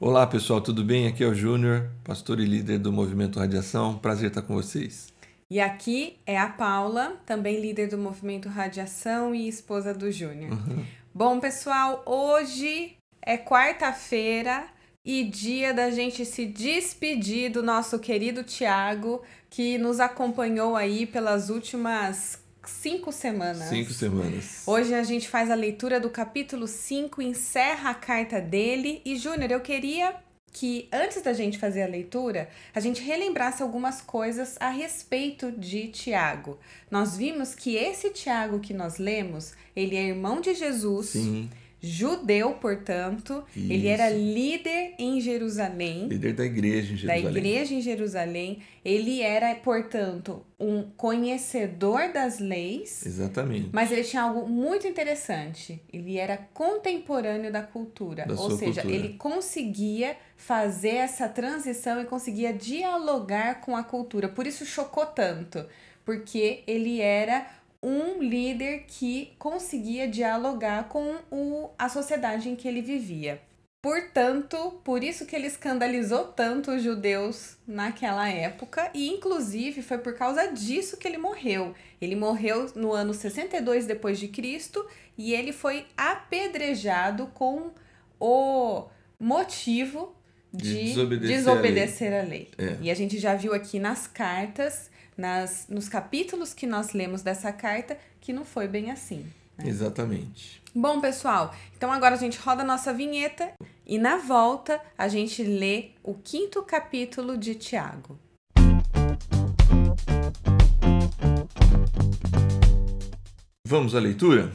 Olá pessoal, tudo bem? Aqui é o Júnior, pastor e líder do Movimento Radiação. Prazer estar com vocês. E aqui é a Paula, também líder do Movimento Radiação e esposa do Júnior. Bom, pessoal, hoje é quarta-feira e dia da gente se despedir do nosso querido Tiago, que nos acompanhou aí pelas últimas 5 semanas. 5 semanas. Hoje a gente faz a leitura do capítulo 5, encerra a carta dele. E, Júnior, eu queria que, antes da gente fazer a leitura, a gente relembrasse algumas coisas a respeito de Tiago. Nós vimos que esse Tiago que nós lemos, ele é irmão de Jesus. Sim. Judeu, portanto, Isso. Ele era líder em Jerusalém. Líder da igreja em Jerusalém. Da igreja em Jerusalém. Ele era, portanto, um conhecedor das leis. Exatamente. Mas ele tinha algo muito interessante. Ele era contemporâneo da cultura. Ou seja, ele conseguia fazer essa transição e conseguia dialogar com a cultura. Por isso chocou tanto. Porque ele era um líder que conseguia dialogar com a sociedade em que ele vivia. Portanto, por isso que ele escandalizou tanto os judeus naquela época e, inclusive, foi por causa disso que ele morreu. Ele morreu no ano 62 depois de Cristo e ele foi apedrejado com o motivo de desobedecer a lei. E a gente já viu aqui nas cartas, nos capítulos que nós lemos dessa carta, que não foi bem assim. Né? Exatamente. Bom, pessoal, então agora a gente roda a nossa vinheta e na volta a gente lê o 5º capítulo de Tiago. Vamos à leitura?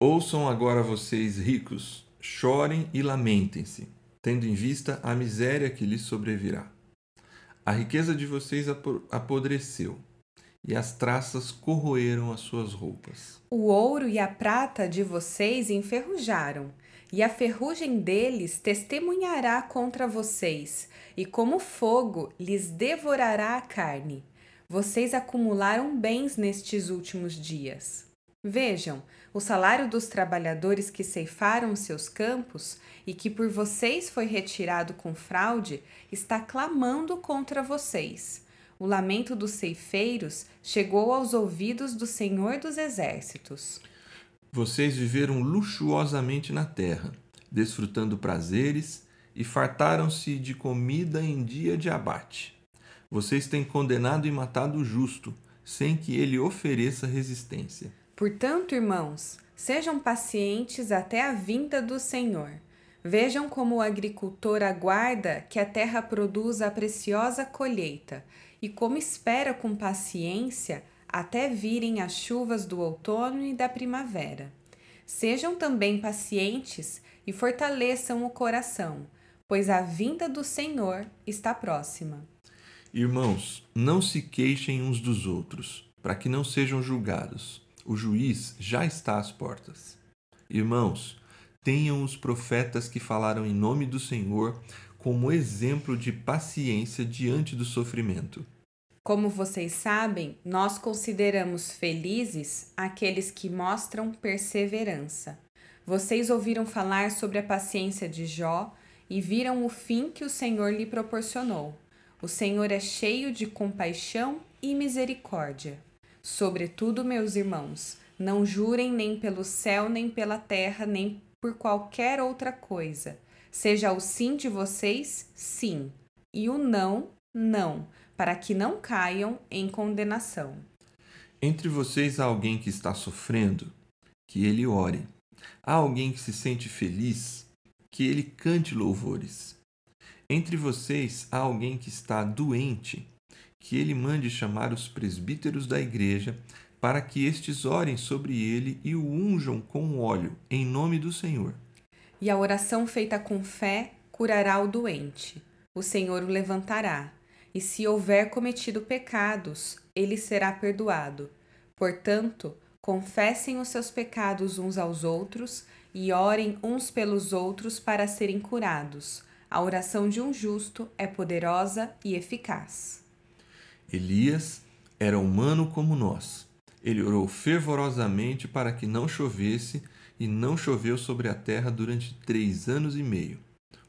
Ouçam agora vocês ricos, chorem e lamentem-se, tendo em vista a miséria que lhes sobrevirá. A riqueza de vocês apodreceu, e as traças corroeram as suas roupas. O ouro e a prata de vocês enferrujaram, e a ferrugem deles testemunhará contra vocês, e como fogo lhes devorará a carne. Vocês acumularam bens nestes últimos dias. Vejam, o salário dos trabalhadores que ceifaram seus campos e que por vocês foi retirado com fraude está clamando contra vocês. O lamento dos ceifeiros chegou aos ouvidos do Senhor dos Exércitos. Vocês viveram luxuosamente na terra, desfrutando prazeres e fartaram-se de comida em dia de abate. Vocês têm condenado e matado o justo, sem que ele ofereça resistência. Portanto, irmãos, sejam pacientes até a vinda do Senhor. Vejam como o agricultor aguarda que a terra produza a preciosa colheita e como espera com paciência até virem as chuvas do outono e da primavera. Sejam também pacientes e fortaleçam o coração, pois a vinda do Senhor está próxima. Irmãos, não se queixem uns dos outros, para que não sejam julgados. O juiz já está às portas. Irmãos, tenham os profetas que falaram em nome do Senhor como exemplo de paciência diante do sofrimento. Como vocês sabem, nós consideramos felizes aqueles que mostram perseverança. Vocês ouviram falar sobre a paciência de Jó e viram o fim que o Senhor lhe proporcionou. O Senhor é cheio de compaixão e misericórdia. Sobretudo, meus irmãos, não jurem nem pelo céu, nem pela terra, nem por qualquer outra coisa. Seja o sim de vocês, sim, e o não, não, para que não caiam em condenação. Entre vocês há alguém que está sofrendo, que ele ore. Há alguém que se sente feliz, que ele cante louvores. Entre vocês há alguém que está doente, que ele mande chamar os presbíteros da igreja, para que estes orem sobre ele e o unjam com óleo, em nome do Senhor. E a oração feita com fé curará o doente. O Senhor o levantará. E se houver cometido pecados, ele será perdoado. Portanto, confessem os seus pecados uns aos outros e orem uns pelos outros para serem curados. A oração de um justo é poderosa e eficaz. Elias era humano como nós. Ele orou fervorosamente para que não chovesse, e não choveu sobre a terra durante 3 anos e meio.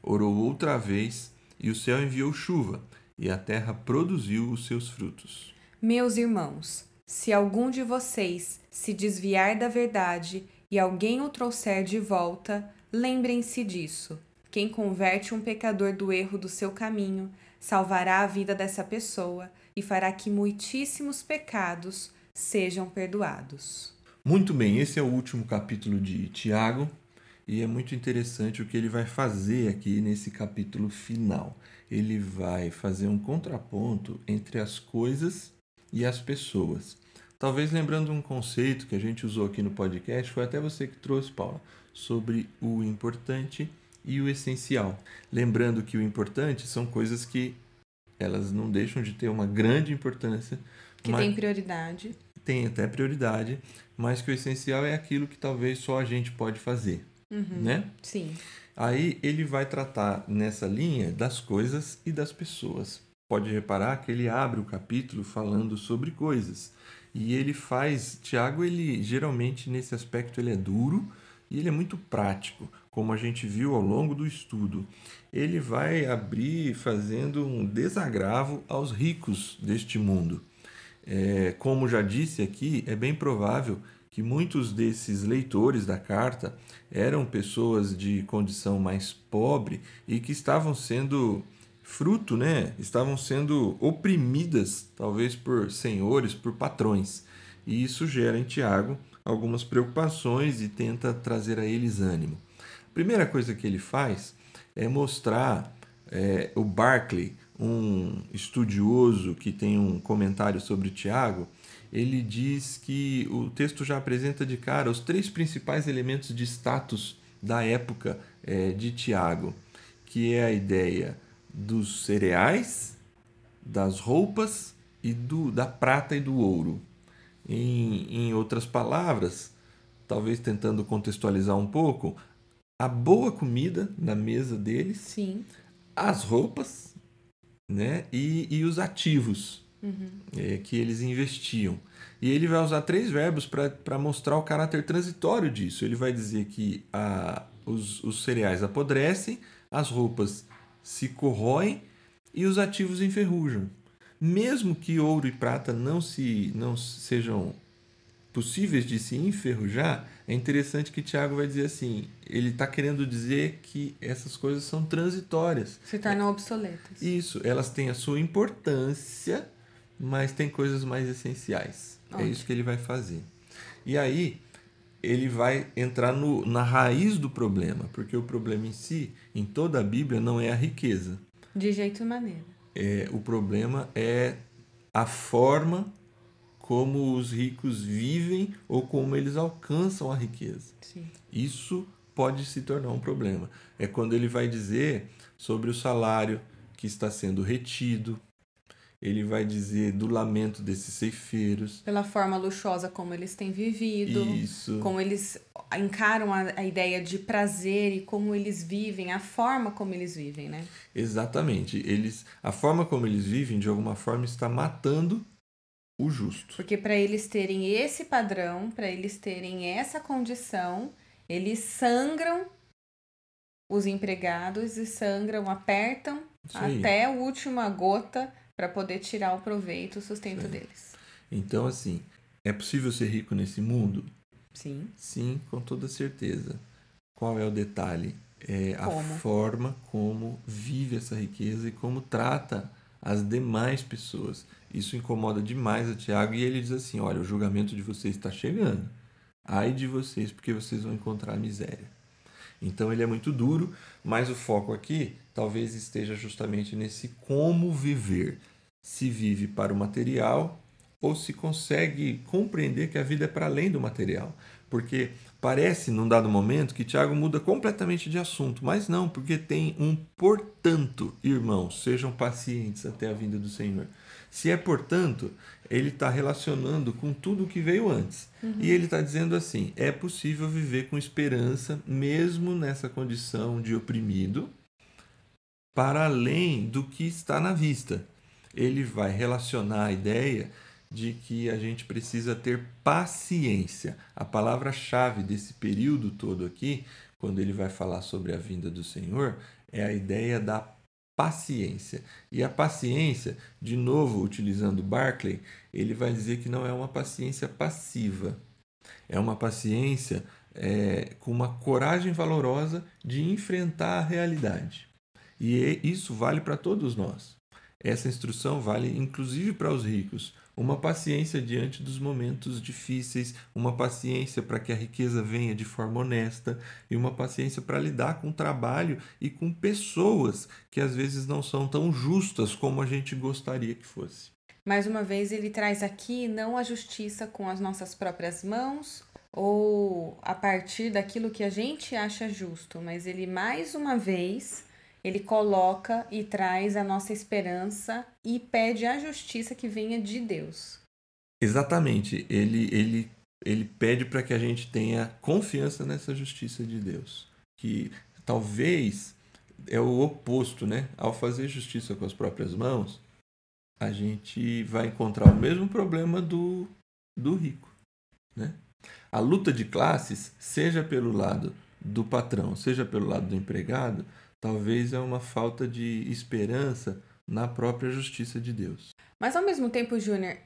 Orou outra vez, e o céu enviou chuva, e a terra produziu os seus frutos. Meus irmãos, se algum de vocês se desviar da verdade e alguém o trouxer de volta, lembrem-se disso. Quem converte um pecador do erro do seu caminho, salvará a vida dessa pessoa e fará que muitíssimos pecados sejam perdoados. Muito bem, esse é o último capítulo de Tiago, e é muito interessante o que ele vai fazer aqui nesse capítulo final. Ele vai fazer um contraponto entre as coisas e as pessoas. Talvez lembrando um conceito que a gente usou aqui no podcast, foi até você que trouxe, Paula, sobre o importante e o essencial. Lembrando que o importante são coisas que elas não deixam de ter uma grande importância. Que tem prioridade. Tem até prioridade, mas que o essencial é aquilo que talvez só a gente pode fazer, né? Sim. Aí ele vai tratar nessa linha das coisas e das pessoas. Pode reparar que ele abre o capítulo falando sobre coisas. E ele faz... Tiago, ele geralmente nesse aspecto ele é duro e ele é muito prático, como a gente viu ao longo do estudo. Ele vai abrir fazendo um desagravo aos ricos deste mundo. Como já disse aqui, é bem provável que muitos desses leitores da carta eram pessoas de condição mais pobre e que estavam sendo fruto, né? Estavam sendo oprimidas, talvez por senhores, por patrões. E isso gera em Tiago algumas preocupações e tenta trazer a eles ânimo. A primeira coisa que ele faz é mostrar o Barclay, um estudioso que tem um comentário sobre Tiago. Ele diz que o texto já apresenta de cara os 3 principais elementos de status da época de Tiago, que é a ideia dos cereais, das roupas e da prata e do ouro. Em outras palavras, talvez tentando contextualizar um pouco, a boa comida na mesa deles, sim, as roupas, né? E os ativos que eles investiam. E ele vai usar 3 verbos para mostrar o caráter transitório disso. Ele vai dizer que os cereais apodrecem, as roupas se corroem e os ativos enferrujam. Mesmo que ouro e prata não sejam possíveis de se enferrujar, é interessante que Tiago vai dizer assim, ele está querendo dizer que essas coisas são transitórias. Se tornam obsoletas. Isso, elas têm a sua importância, mas tem coisas mais essenciais. É isso que ele vai fazer. E aí, ele vai entrar na raiz do problema, porque o problema em si, em toda a Bíblia, não é a riqueza. De jeito e maneira. O problema é a forma como os ricos vivem ou como eles alcançam a riqueza. Sim. Isso pode se tornar um problema. É quando ele vai dizer sobre o salário que está sendo retido, ele vai dizer do lamento desses ceifeiros. Pela forma luxuosa como eles têm vivido. Isso. Como eles encaram a ideia de prazer e como eles vivem, a forma como eles vivem, né? Exatamente. A forma como eles vivem, de alguma forma, está matando o justo. Porque para eles terem esse padrão, para eles terem essa condição, eles sangram os empregados e sangram, apertam até a última gota para poder tirar o proveito, o sustento deles. Então, assim, é possível ser rico nesse mundo? Sim. Sim, com toda certeza. Qual é o detalhe? A forma como vive essa riqueza e como trata as demais pessoas. Isso incomoda demais a Tiago e ele diz assim, olha, o julgamento de vocês está chegando. Ai de vocês, porque vocês vão encontrar miséria. Então ele é muito duro, mas o foco aqui talvez esteja justamente nesse como viver. Se vive para o material ou se consegue compreender que a vida é para além do material. Porque parece, num dado momento, que Tiago muda completamente de assunto, mas não, porque tem um portanto, irmãos, sejam pacientes até a vinda do Senhor. Se é portanto, ele está relacionando com tudo o que veio antes. E ele está dizendo assim, é possível viver com esperança, mesmo nessa condição de oprimido, para além do que está na vista. Ele vai relacionar a ideia de que a gente precisa ter paciência. A palavra-chave desse período todo aqui, quando ele vai falar sobre a vinda do Senhor, é a ideia da paciência. E a paciência, de novo utilizando Barclay, ele vai dizer que não é uma paciência passiva, é uma paciência com uma coragem valorosa de enfrentar a realidade. E isso vale para todos nós. Essa instrução vale inclusive para os ricos. Uma paciência diante dos momentos difíceis, uma paciência para que a riqueza venha de forma honesta e uma paciência para lidar com o trabalho e com pessoas que às vezes não são tão justas como a gente gostaria que fosse. Mais uma vez, ele traz aqui não a justiça com as nossas próprias mãos ou a partir daquilo que a gente acha justo, mas ele, mais uma vez, ele coloca e traz a nossa esperança e pede a justiça que venha de Deus. Exatamente. Ele pede para que a gente tenha confiança nessa justiça de Deus. Que talvez é o oposto, né? Ao fazer justiça com as próprias mãos, a gente vai encontrar o mesmo problema do rico, né? A luta de classes, seja pelo lado do patrão, seja pelo lado do empregado, talvez é uma falta de esperança na própria justiça de Deus. Mas ao mesmo tempo, Júnior,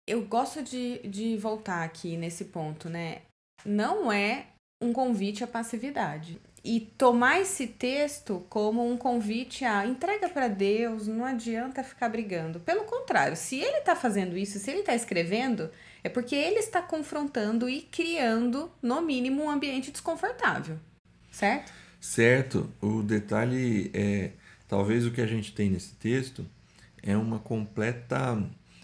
eu gosto de voltar aqui nesse ponto, né? Não é um convite à passividade. E tomar esse texto como um convite a entrega para Deus, não adianta ficar brigando. Pelo contrário, se ele está fazendo isso, se ele está escrevendo, é porque ele está confrontando e criando, no mínimo, um ambiente desconfortável. Certo? Certo. O detalhe é, talvez o que a gente tem nesse texto é uma completa...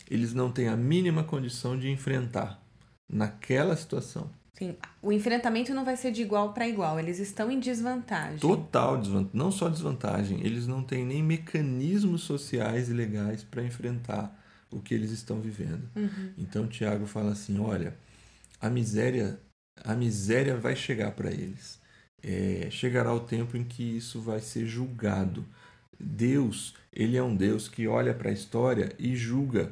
Eles não têm a mínima condição de enfrentar naquela situação. Sim, o enfrentamento não vai ser de igual para igual, eles estão em desvantagem. Total desvantagem, não só desvantagem, eles não têm nem mecanismos sociais e legais para enfrentar o que eles estão vivendo. Uhum. Então Tiago fala assim, olha, a miséria vai chegar para eles. Chegará o tempo em que isso vai ser julgado. Deus, ele é um Deus que olha para a história e julga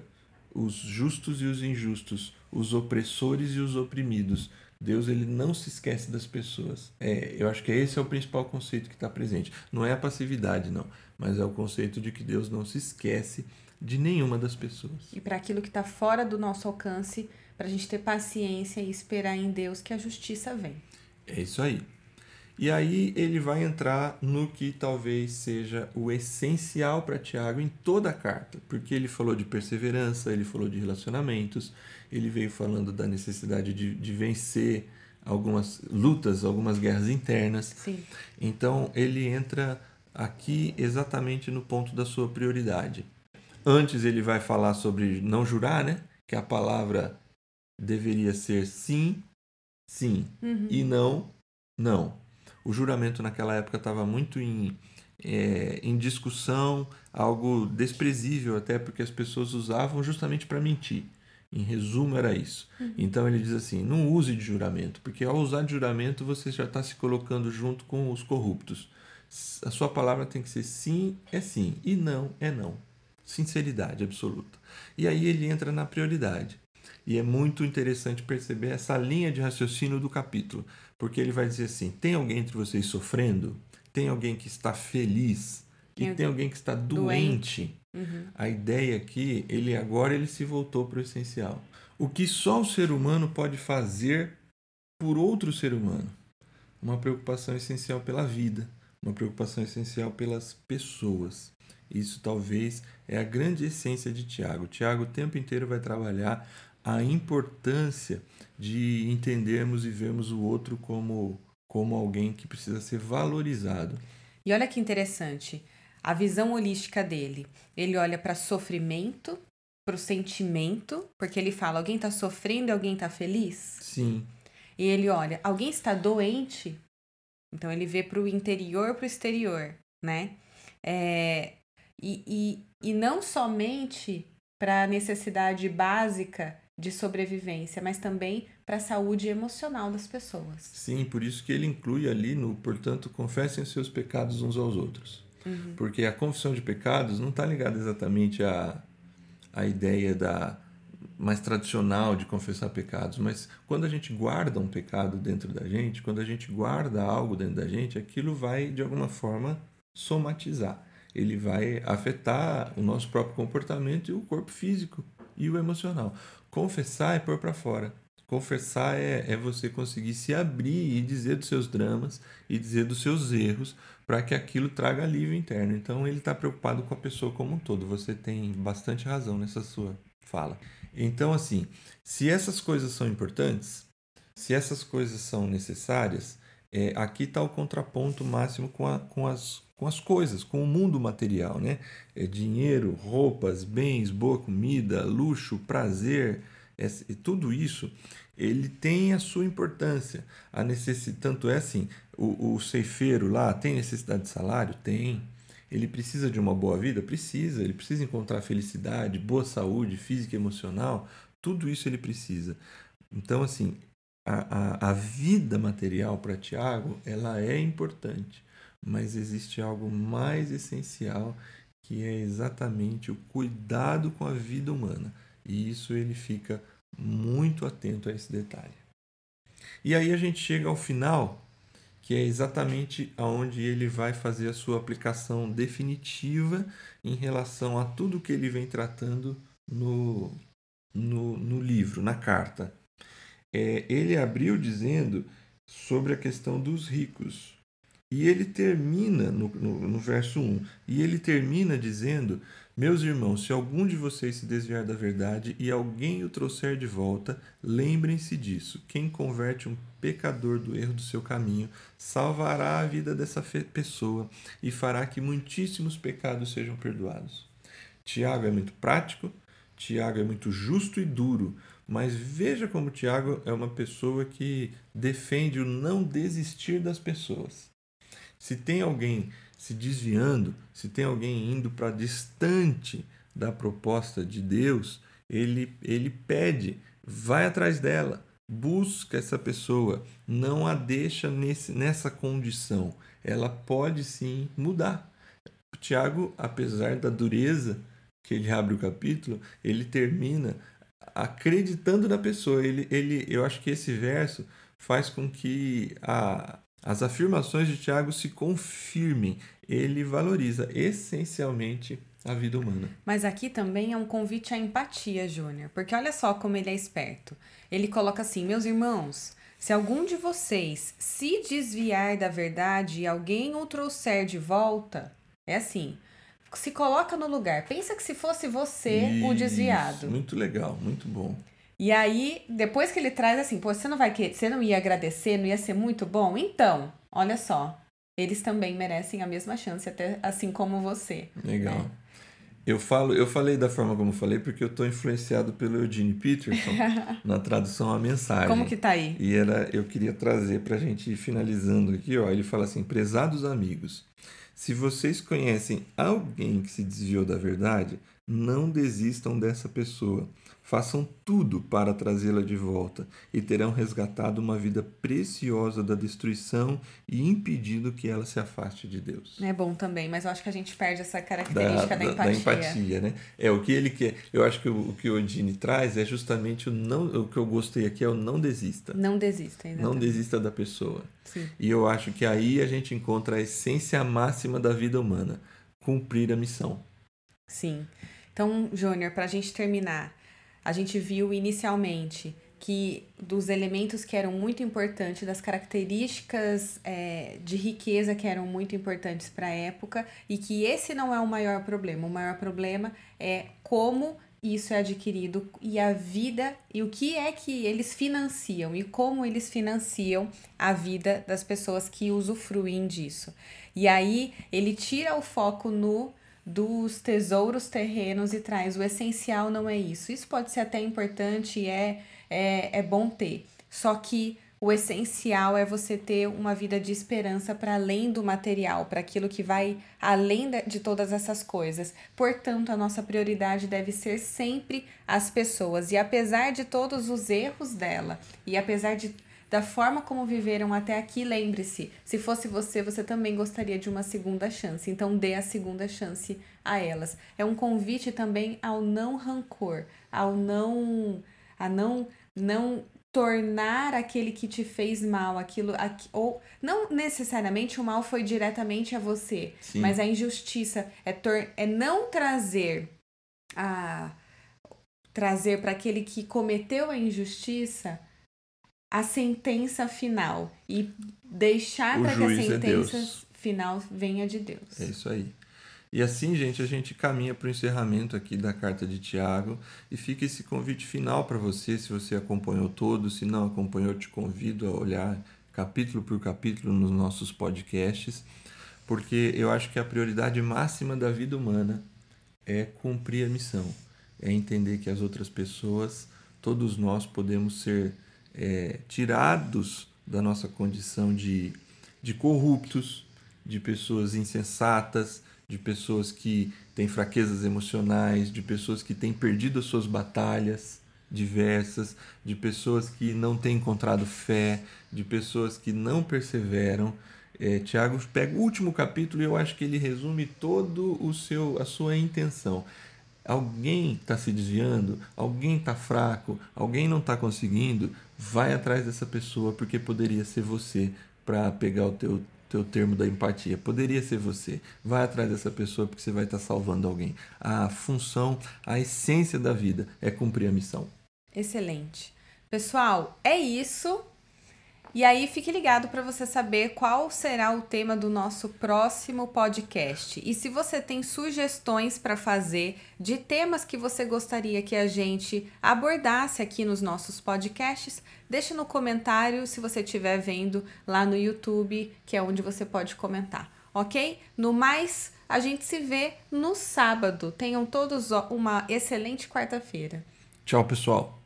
os justos e os injustos, os opressores e os oprimidos. Deus, ele não se esquece das pessoas. Eu acho que esse é o principal conceito que está presente. Não é a passividade, não, mas é o conceito de que Deus não se esquece de nenhuma das pessoas. E para aquilo que está fora do nosso alcance, para a gente ter paciência e esperar em Deus que a justiça vem. É isso aí. E aí ele vai entrar no que talvez seja o essencial para Tiago em toda a carta, porque ele falou de perseverança, ele falou de relacionamentos, ele veio falando da necessidade de vencer algumas lutas, algumas guerras internas. Sim. Então ele entra aqui exatamente no ponto da sua prioridade. Antes ele vai falar sobre não jurar, né? Que a palavra deveria ser sim, sim, e não, não. O juramento naquela época estava muito em discussão, algo desprezível até, porque as pessoas usavam justamente para mentir. Em resumo, era isso. Então ele diz assim, não use de juramento, porque ao usar de juramento você já está se colocando junto com os corruptos. A sua palavra tem que ser sim, é sim, e não, é não. Sinceridade absoluta. E aí ele entra na prioridade. E é muito interessante perceber essa linha de raciocínio do capítulo, porque ele vai dizer assim, tem alguém entre vocês sofrendo? Tem alguém que está feliz? E tem alguém que está doente? A ideia aqui, ele se voltou para o essencial. O que só o ser humano pode fazer por outro ser humano? Uma preocupação essencial pela vida, uma preocupação essencial pelas pessoas. Isso talvez é a grande essência de Tiago. Tiago o tempo inteiro vai trabalhar a importância de entendermos e vermos o outro como alguém que precisa ser valorizado. E olha que interessante, a visão holística dele. Ele olha para sofrimento, para o sentimento, porque ele fala, alguém está sofrendo e alguém está feliz? Sim. E ele olha, alguém está doente? Então ele vê para o interior, para o exterior, né? E não somente para a necessidade básica de sobrevivência, mas também para a saúde emocional das pessoas. Sim, por isso que ele inclui ali portanto, confessem os seus pecados uns aos outros. Porque a confissão de pecados não está ligada exatamente à ideia mais tradicional de confessar pecados, mas quando a gente guarda um pecado dentro da gente, quando a gente guarda algo dentro da gente, aquilo vai, de alguma forma, somatizar. Ele vai afetar o nosso próprio comportamento e o corpo físico e o emocional. Confessar é pôr para fora. Confessar é você conseguir se abrir e dizer dos seus dramas e dizer dos seus erros para que aquilo traga alívio interno. Então ele está preocupado com a pessoa como um todo. Você tem bastante razão nessa sua fala. Então, assim, se essas coisas são importantes, se essas coisas são necessárias, aqui está o contraponto máximo com as coisas, com o mundo material, né? Dinheiro, roupas, bens, boa comida, luxo, prazer, tudo isso, ele tem a sua importância. Tanto é assim, o ceifeiro lá tem necessidade de salário? Tem. Ele precisa de uma boa vida? Precisa. Ele precisa encontrar felicidade, boa saúde física e emocional. Tudo isso ele precisa. Então, assim, a vida material para Tiago, ela é importante, mas existe algo mais essencial, que é exatamente o cuidado com a vida humana. E isso ele fica muito atento a esse detalhe. E aí a gente chega ao final, que é exatamente aonde ele vai fazer a sua aplicação definitiva em relação a tudo que ele vem tratando no livro, na carta. Ele abriu dizendo sobre a questão dos ricos. E ele termina no verso 1, e ele termina dizendo: meus irmãos, se algum de vocês se desviar da verdade e alguém o trouxer de volta, lembrem-se disso. Quem converte um pecador do erro do seu caminho salvará a vida dessa pessoa e fará que muitíssimos pecados sejam perdoados. Tiago é muito prático, Tiago é muito justo e duro, mas veja como Tiago é uma pessoa que defende o não desistir das pessoas. Se tem alguém se desviando, se tem alguém indo para distante da proposta de Deus, ele pede, vai atrás dela, busca essa pessoa, não a deixa nessa condição. Ela pode sim mudar. Tiago, apesar da dureza que ele abre o capítulo, ele termina acreditando na pessoa. Eu acho que esse verso faz com que as afirmações de Tiago se confirmem. Ele valoriza essencialmente a vida humana. Mas aqui também é um convite à empatia, Júnior, porque olha só como ele é esperto. Ele coloca assim: meus irmãos, se algum de vocês se desviar da verdade e alguém o trouxer de volta, é assim, se coloca no lugar. Pensa que se fosse você o desviado. Muito legal, muito bom. E aí, depois que ele traz assim, pô, você não ia agradecer, não ia ser muito bom? Então, olha só, eles também merecem a mesma chance, até assim como você. Legal. Né? Eu falei da forma como falei porque eu estou influenciado pelo Eugene Peterson na tradução A Mensagem. Como que tá aí? E eu queria trazer para a gente ir finalizando aqui, ó. Ele fala assim: prezados amigos, se vocês conhecem alguém que se desviou da verdade, não desistam dessa pessoa. Façam tudo para trazê-la de volta e terão resgatado uma vida preciosa da destruição e impedido que ela se afaste de Deus. É bom também, mas eu acho que a gente perde essa característica da empatia. Da empatia, né? O que ele quer. Eu acho que o que o Odine traz é justamente o que eu gostei aqui é o não desista. Não desista, exatamente. Não desista da pessoa. Sim. E eu acho que aí a gente encontra a essência máxima da vida humana: cumprir a missão. Sim. Então, Júnior, para a gente terminar, a gente viu inicialmente que dos elementos que eram muito importantes, das características de riqueza que eram muito importantes para a época, e que esse não é o maior problema. O maior problema é como isso é adquirido e a vida, e o que é que eles financiam e como eles financiam a vida das pessoas que usufruem disso. E aí ele tira o foco dos tesouros terrenos e traz o essencial. Não é isso. Isso pode ser até importante e é bom ter. Só que o essencial é você ter uma vida de esperança para além do material, para aquilo que vai além de todas essas coisas. Portanto, a nossa prioridade deve ser sempre as pessoas. E apesar de todos os erros dela, e apesar de da forma como viveram até aqui, lembre-se, se fosse você, você também gostaria de uma segunda chance. Então, dê a segunda chance a elas. É um convite também ao não rancor, a não tornar aquele que te fez mal, ou não necessariamente o mal foi diretamente a você, sim, mas a injustiça é não trazer para aquele que cometeu a injustiça a sentença final e deixar para que a sentença final venha de Deus. É isso aí. E assim, gente, a gente caminha para o encerramento aqui da carta de Tiago e fica esse convite final para você, se você acompanhou todo, se não acompanhou, eu te convido a olhar capítulo por capítulo nos nossos podcasts, porque eu acho que a prioridade máxima da vida humana é cumprir a missão, é entender que as outras pessoas, todos nós podemos ser tirados da nossa condição de corruptos, de pessoas insensatas, de pessoas que têm fraquezas emocionais, de pessoas que têm perdido as suas batalhas diversas, de pessoas que não têm encontrado fé, de pessoas que não perseveram. Tiago pega o último capítulo e eu acho que ele resume todo a sua intenção. Alguém está se desviando, alguém está fraco, alguém não está conseguindo, vai atrás dessa pessoa, porque poderia ser você, para pegar o teu termo da empatia. Poderia ser você. Vai atrás dessa pessoa porque você vai estar salvando alguém. A função, a essência da vida é cumprir a missão. Excelente. Pessoal, é isso. E aí fique ligado para você saber qual será o tema do nosso próximo podcast. E se você tem sugestões para fazer de temas que você gostaria que a gente abordasse aqui nos nossos podcasts, deixe no comentário se você estiver vendo lá no YouTube, que é onde você pode comentar, ok? No mais, a gente se vê no sábado. Tenham todos uma excelente quarta-feira. Tchau, pessoal.